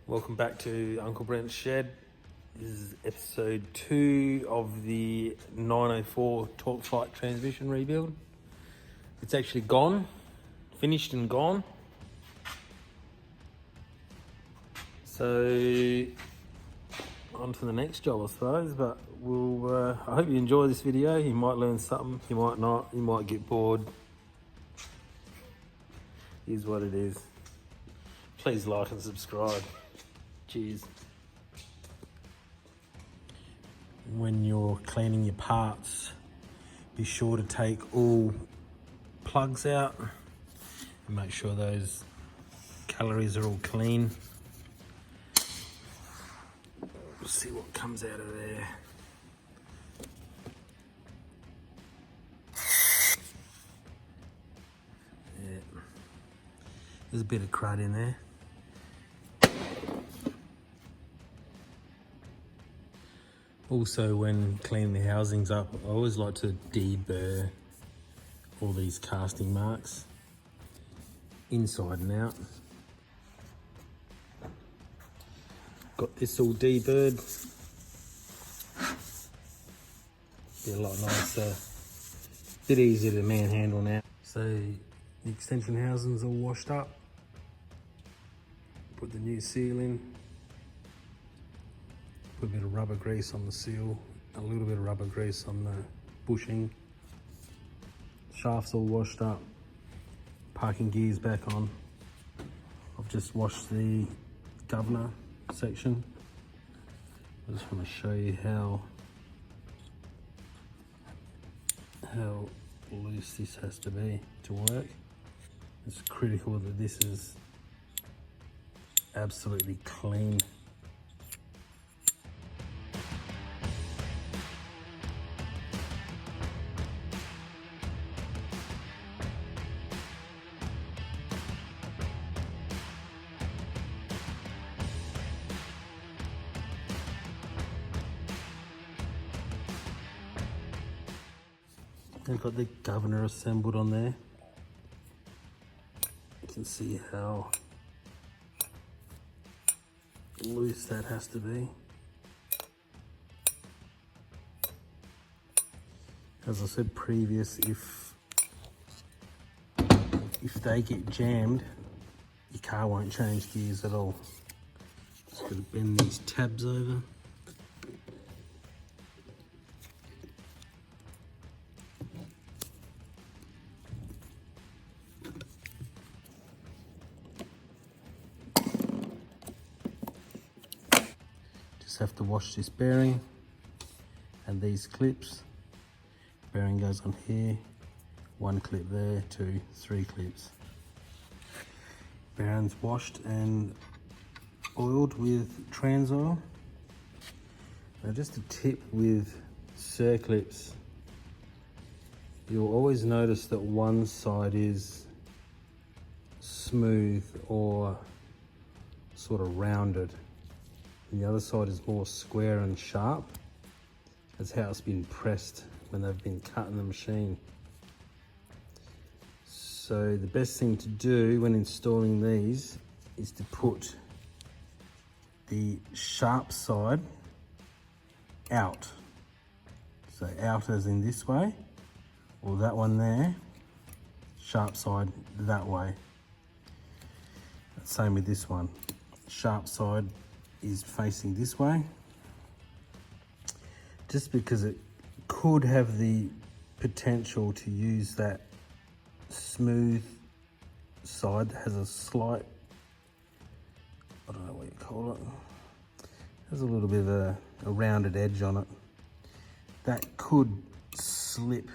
Welcome back to Uncle Brent's Shed. This is episode 2 of the 904 torqueflite transmission rebuild. It's actually gone, finished and gone. So on to the next job, I suppose, but I hope you enjoy this video. You might learn something, you might not, you might get bored. Here's what it is. Please like and subscribe. Cheers. When you're cleaning your parts, be sure to take all plugs out and make sure those calories are all clean. We'll see what comes out of there. Yeah. There's a bit of crud in there. Also, when cleaning the housings up, I always like to deburr all these casting marks, inside and out. Got this all deburred. Be a lot nicer, bit easier to manhandle now. So the extension housings all washed up. Put the new seal in. Put a bit of rubber grease on the seal, a little bit of rubber grease on the bushing. Shaft's all washed up, parking gear's back on. I've just washed the governor section. I just want to show you how loose this has to be to work. It's critical that this is absolutely clean. I've got the governor assembled on there. You can see how loose that has to be. As I said previous, if they get jammed, your car won't change gears at all. Just got to bend these tabs over. Just have to wash this bearing and these clips. Bearing goes on here, 1 clip there, 2, 3 clips. Bearing's washed and oiled with trans oil. Now just a tip with circlips, you'll always notice that one side is smooth or sort of rounded. And the other side is more square and sharp. That's how it's been pressed when they've been cut in the machine. So the best thing to do when installing these is to put the sharp side out. So out as in this way, or that one there, sharp side that way. Same with this one. Sharp side is facing this way, just because it could have the potential to use that smooth side that has a slight, I don't know what you call it, has a little bit of a rounded edge on it. That could slip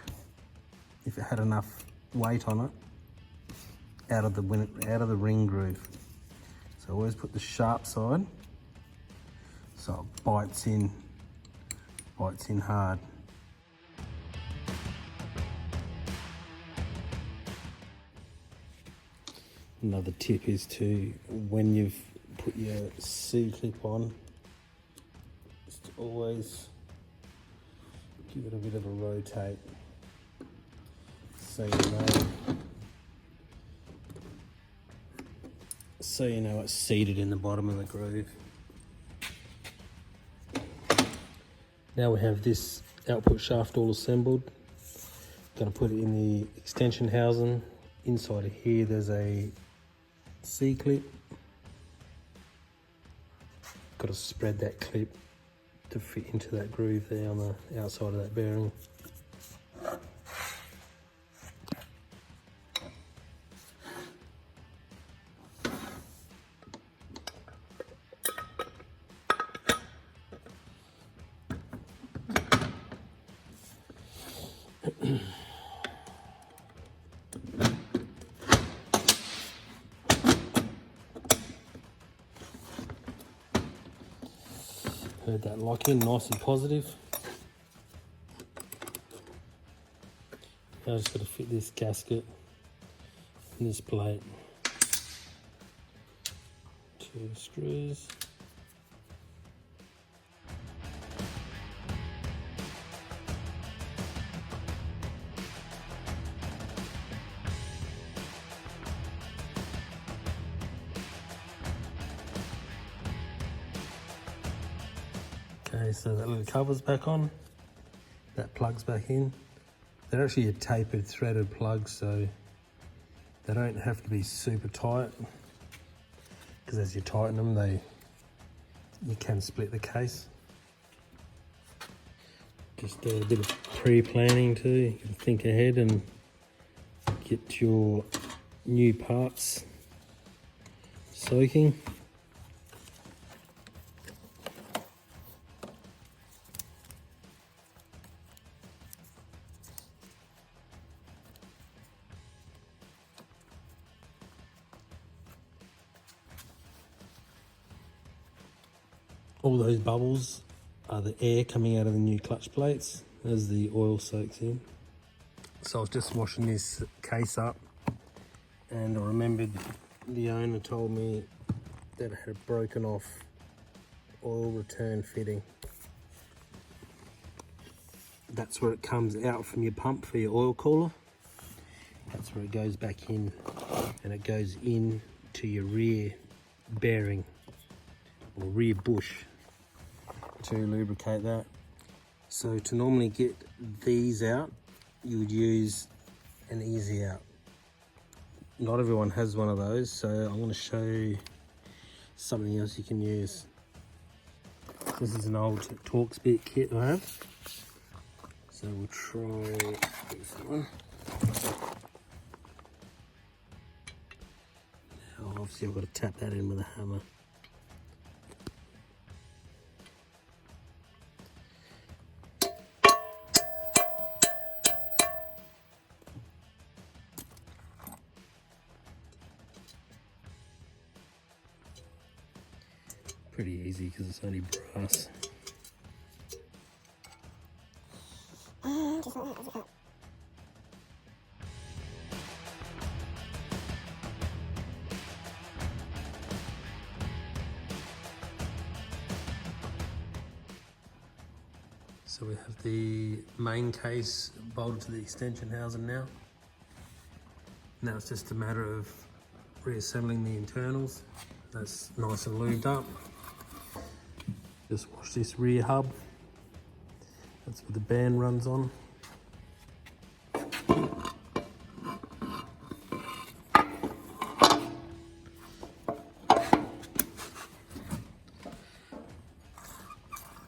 if it had enough weight on it out of the ring groove. So always put the sharp side so it bites in hard. Another tip is to, when you've put your C-clip on, just to always give it a bit of a rotate so you know so you know it's seated in the bottom of the groove. Now we have this output shaft all assembled. Going to put it in the extension housing. Inside of here there's a C-clip. Got to spread that clip to fit into that groove there on the outside of that bearing. Heard that lock in nice and positive. Now I just got to fit this gasket in this plate. 2 screws. Okay, so that little cover's back on, that plug's back in. They're actually a tapered threaded plug, so they don't have to be super tight, because as you tighten them, you can split the case. Just a bit of pre-planning too. You can think ahead and get your new parts soaking. All those bubbles are the air coming out of the new clutch plates as the oil soaks in. So I was just washing this case up and I remembered the owner told me that it had broken off oil return fitting. That's where it comes out from your pump for your oil cooler. That's where it goes back in, and it goes in to your rear bearing or rear bush to lubricate that. So to normally get these out, you would use an easy out. Not everyone has one of those, so I'm going to show you something else you can use. This is an old Torx bit kit I have, so we'll try this one. Now obviously I've got to tap that in with a hammer. Pretty easy because it's only brass. So we have the main case bolted to the extension housing now. Now it's just a matter of reassembling the internals. That's nice and lubed up. Just wash this rear hub. That's what the band runs on.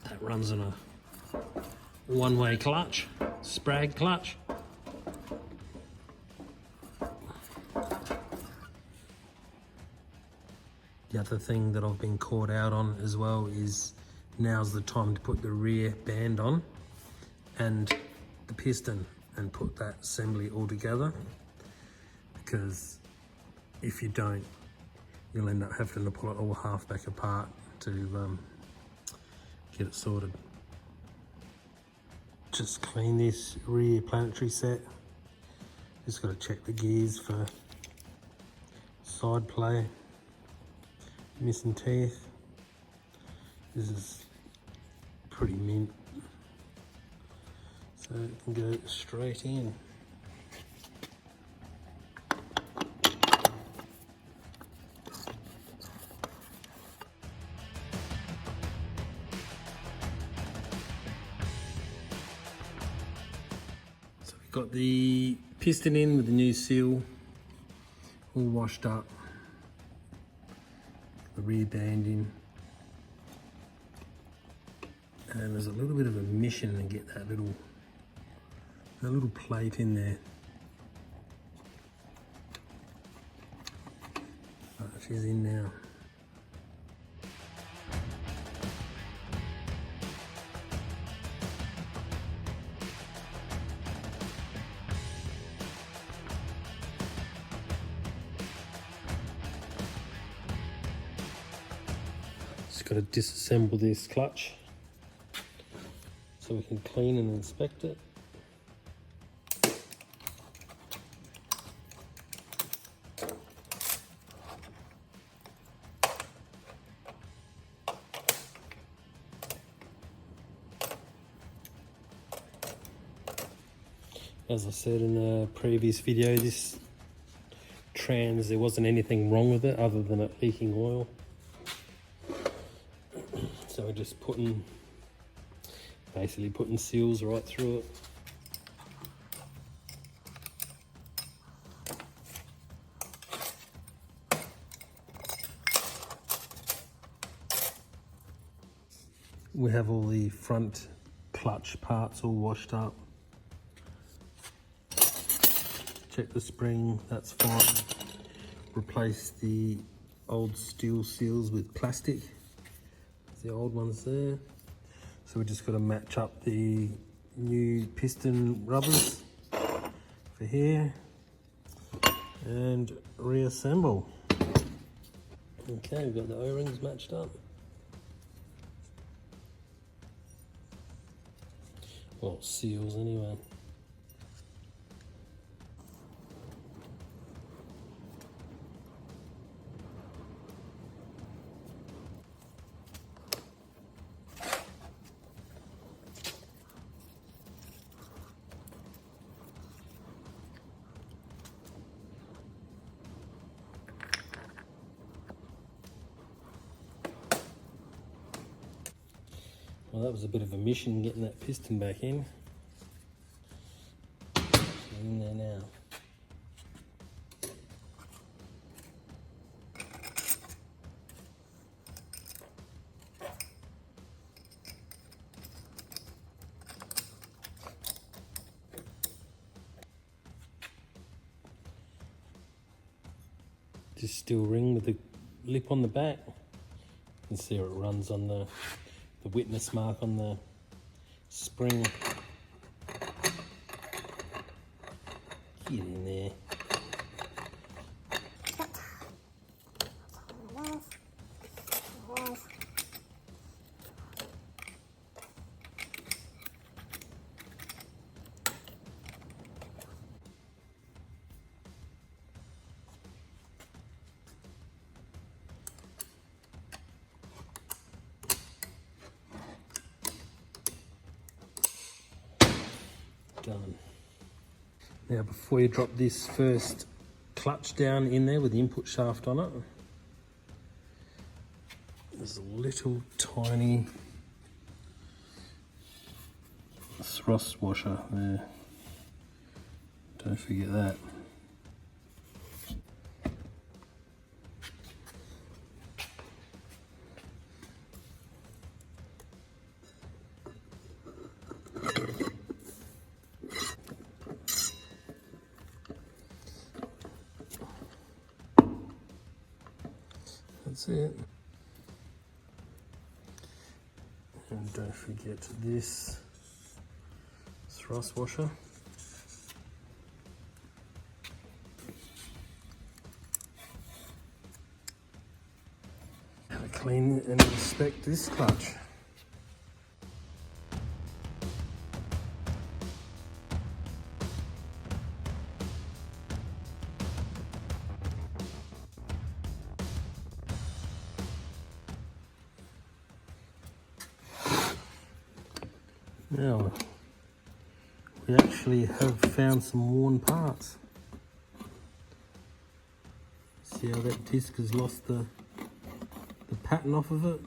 That runs on a one-way clutch, sprag clutch. The other thing that I've been caught out on as well is now's the time to put the rear band on and the piston and put that assembly all together, because if you don't, you'll end up having to pull it all half back apart to get it sorted. Just clean this rear planetary set. Just got to check the gears for side play, missing teeth. This is pretty mint, so it can go straight in. Got the piston in with the new seal, all washed up. The rear band in. And there's a little bit of a mission to get that little plate in there. Oh, she's in now. Just got to disassemble this clutch so we can clean and inspect it. As I said in a previous video, this trans, there wasn't anything wrong with it other than it leaking oil. So we're just basically putting seals right through it. We have all the front clutch parts all washed up. Check the spring, that's fine. Replace the old steel seals with plastic. The old ones there. So we just got to match up the new piston rubbers for here and reassemble. Okay, we've got the O-rings matched up. Well, seals anyway. Well, that was a bit of a mission getting that piston back in. It's in there now. Just steel ring with the lip on the back. You can see how it runs on the witness mark on the spring. Get in there. Done. Now before you drop this first clutch down in there with the input shaft on it, there's a little tiny thrust washer there. Don't forget that. That's it. And don't forget this thrust washer. Now clean and inspect this clutch. Now, we actually have found some worn parts. See how that disc has lost the pattern off of it?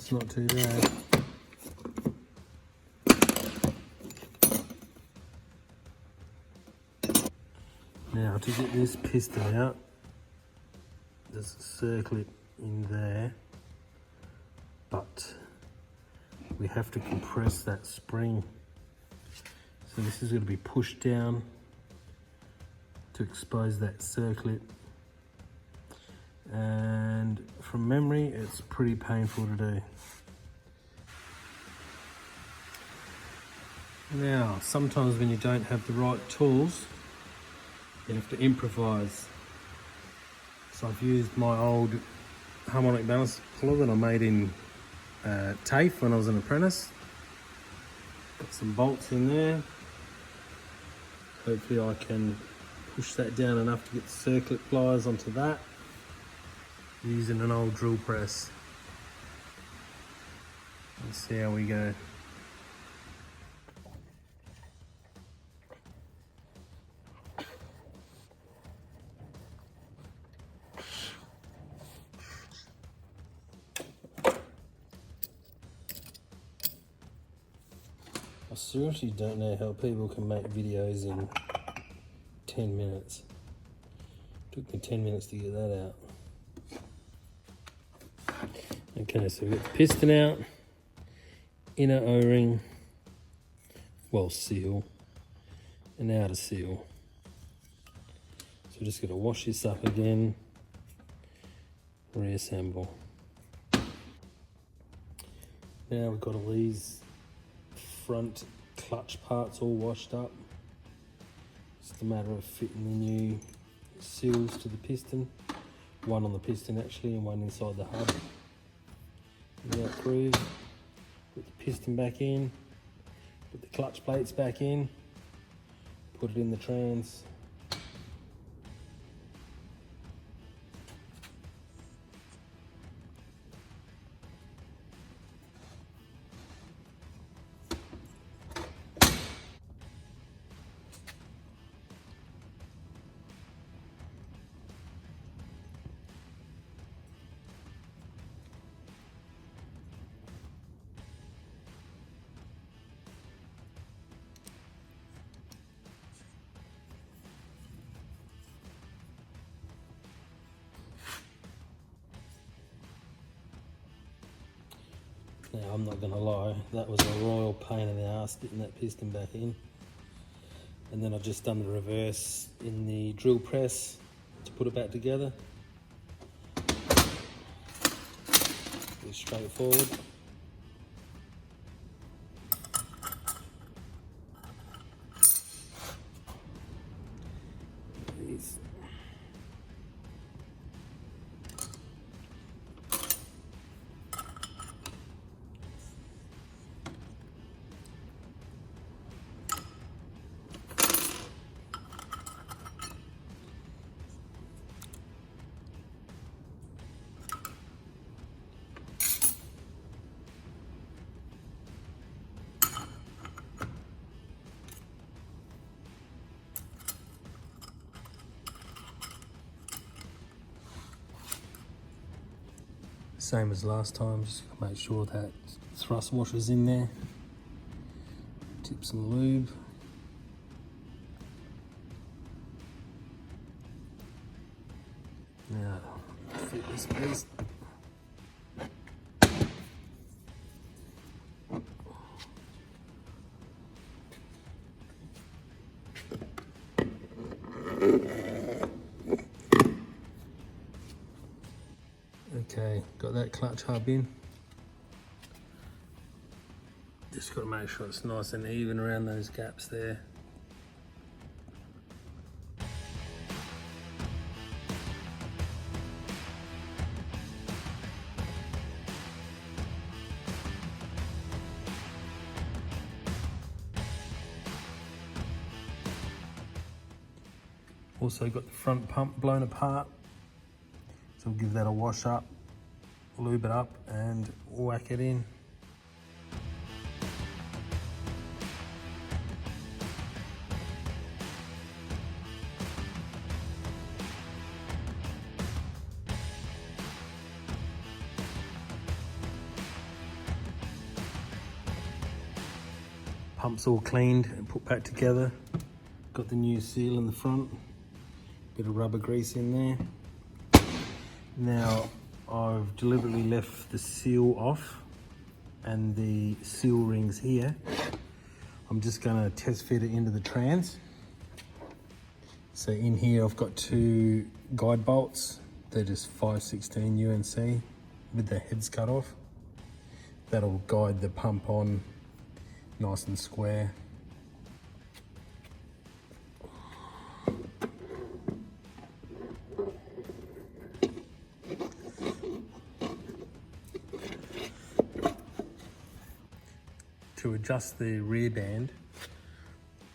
That's not too bad. Now to get this piston out, there's a circlip in there, but we have to compress that spring. So this is going to be pushed down to expose that circlip. And from memory, it's pretty painful to do. Now, sometimes when you don't have the right tools, you have to improvise. So I've used my old harmonic balance puller that I made in TAFE when I was an apprentice. Got some bolts in there. Hopefully I can push that down enough to get the circlip pliers onto that, using an old drill press. Let's see how we go. I seriously don't know how people can make videos in 10 minutes. Took me 10 minutes to get that out. Okay, so we've got the piston out, inner O-ring, well, seal, and outer seal. So we're just going to wash this up again, reassemble. Now we've got all these front clutch parts all washed up. It's a matter of fitting the new seals to the piston. One on the piston actually, and one inside the hub. Now groove, put the piston back in, put the clutch plates back in, put it in the trans. Now, I'm not going to lie, that was a royal pain in the ass getting that piston back in. And then I've just done the reverse in the drill press to put it back together. Pretty straightforward. These. Same as last time, just make sure that thrust washer's in there. Tip some lube. Now, fit this piece. Okay, got that clutch hub in. Just got to make sure it's nice and even around those gaps there. Also got the front pump blown apart, so we'll give that a wash up, lube it up and whack it in. Pump's all cleaned and put back together. Got the new seal in the front. Bit of rubber grease in there. Now I've deliberately left the seal off and the seal rings here. I'm just gonna test fit it into the trans. So in here I've got 2 guide bolts. They're just 5/16 UNC with the heads cut off. That'll guide the pump on nice and square. To adjust the rear band,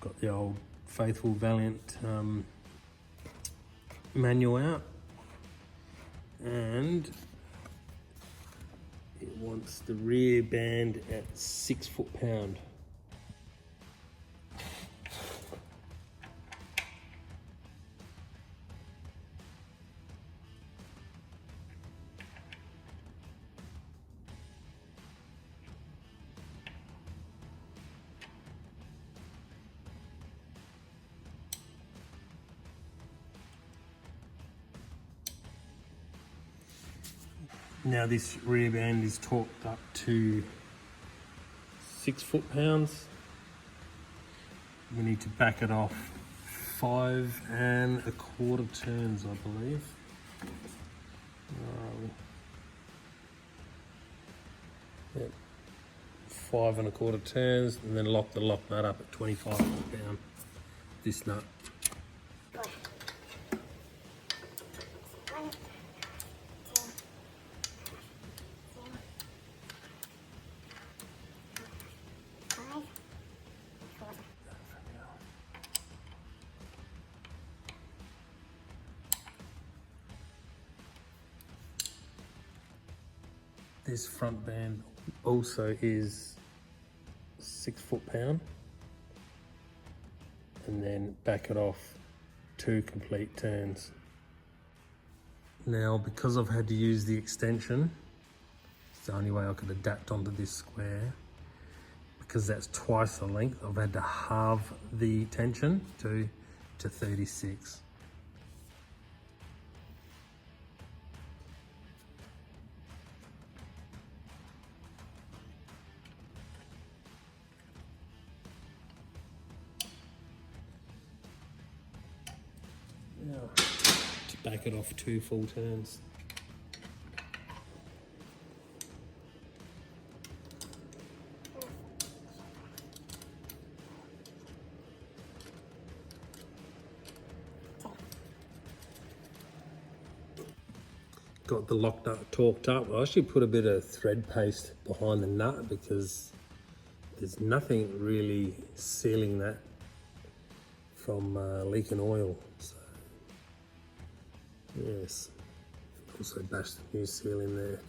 got the old faithful Valiant manual out, and it wants the rear band at 6 foot-pound. Now this rear band is torqued up to 6 foot-pounds. We need to back it off 5 1/4 turns, I believe. Yep. 5 1/4 turns, and then lock the lock nut up at 25 foot-pound. This nut. This front band also is 6 foot-pound, and then back it off 2 complete turns. Now, because I've had to use the extension, it's the only way I could adapt onto this square. Because that's twice the length, I've had to halve the tension to 36. Now, to back it off 2 full turns. Got the lock nut torqued up. I actually put a bit of thread paste behind the nut because there's nothing really sealing that from leaking oil. So, yes, also bashed the new seal in there.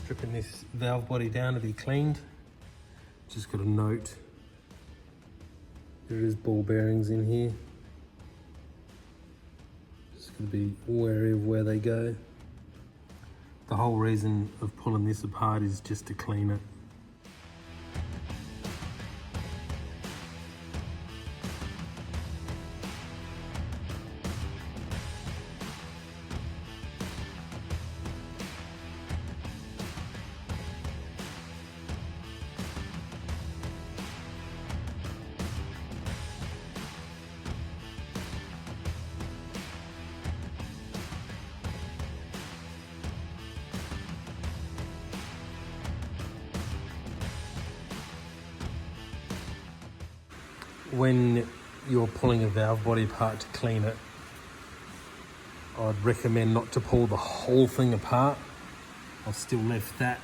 Stripping this valve body down to be cleaned. Just got a note. There is ball bearings in here. Just got to be wary of where they go. The whole reason of pulling this apart is just to clean it. When you're pulling a valve body apart to clean it, I'd recommend not to pull the whole thing apart. I've still left that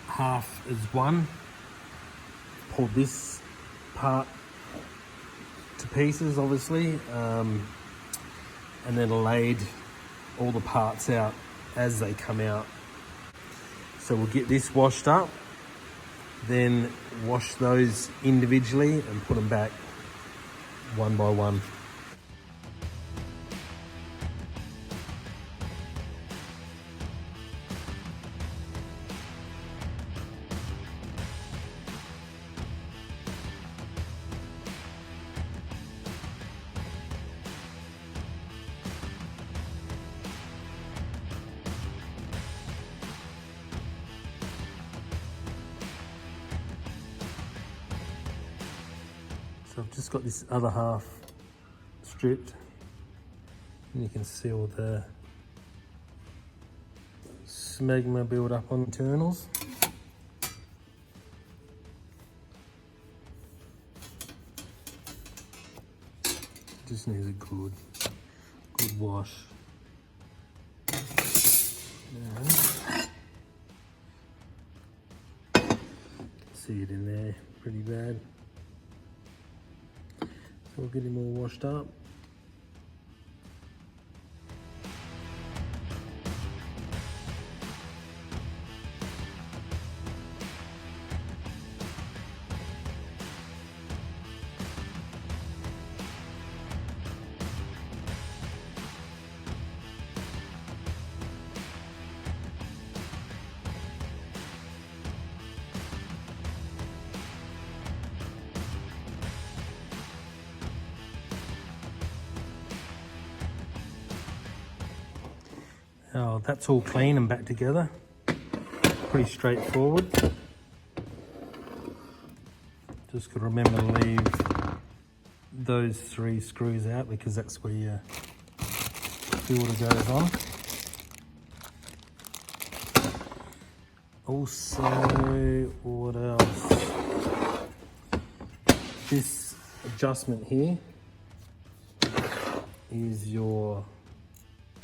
half as one. Pulled this part to pieces, obviously, and then laid all the parts out as they come out. So we'll get this washed up, then wash those individually and put them back one by one. So I've just got this other half stripped, and you can see all the smegma build up on internals. Just needs a good wash. And see it in there, pretty bad. So we'll get him all washed up. Oh, that's all clean and back together. Pretty straightforward. Just got to remember to leave those 3 screws out because that's where your filter goes on. Also, what else? This adjustment here is your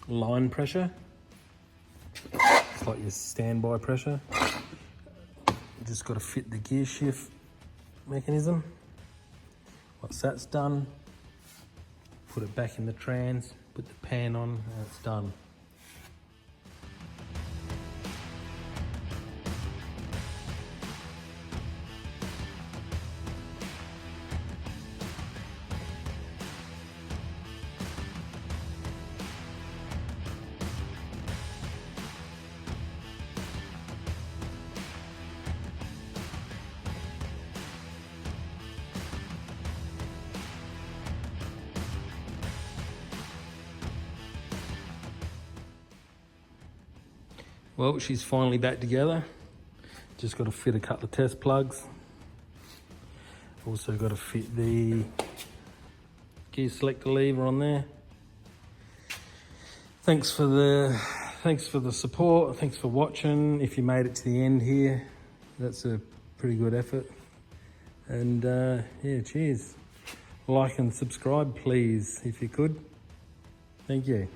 line pressure. It's like your standby pressure. You just got to fit the gear shift mechanism. Once that's done, put it back in the trans, put the pan on, and it's done. Well, she's finally back together. Just got to fit a couple of test plugs. Also got to fit the gear selector lever on there. Thanks for the support. Thanks for watching. If you made it to the end here, that's a pretty good effort. And yeah, cheers. Like and subscribe, please, if you could. Thank you.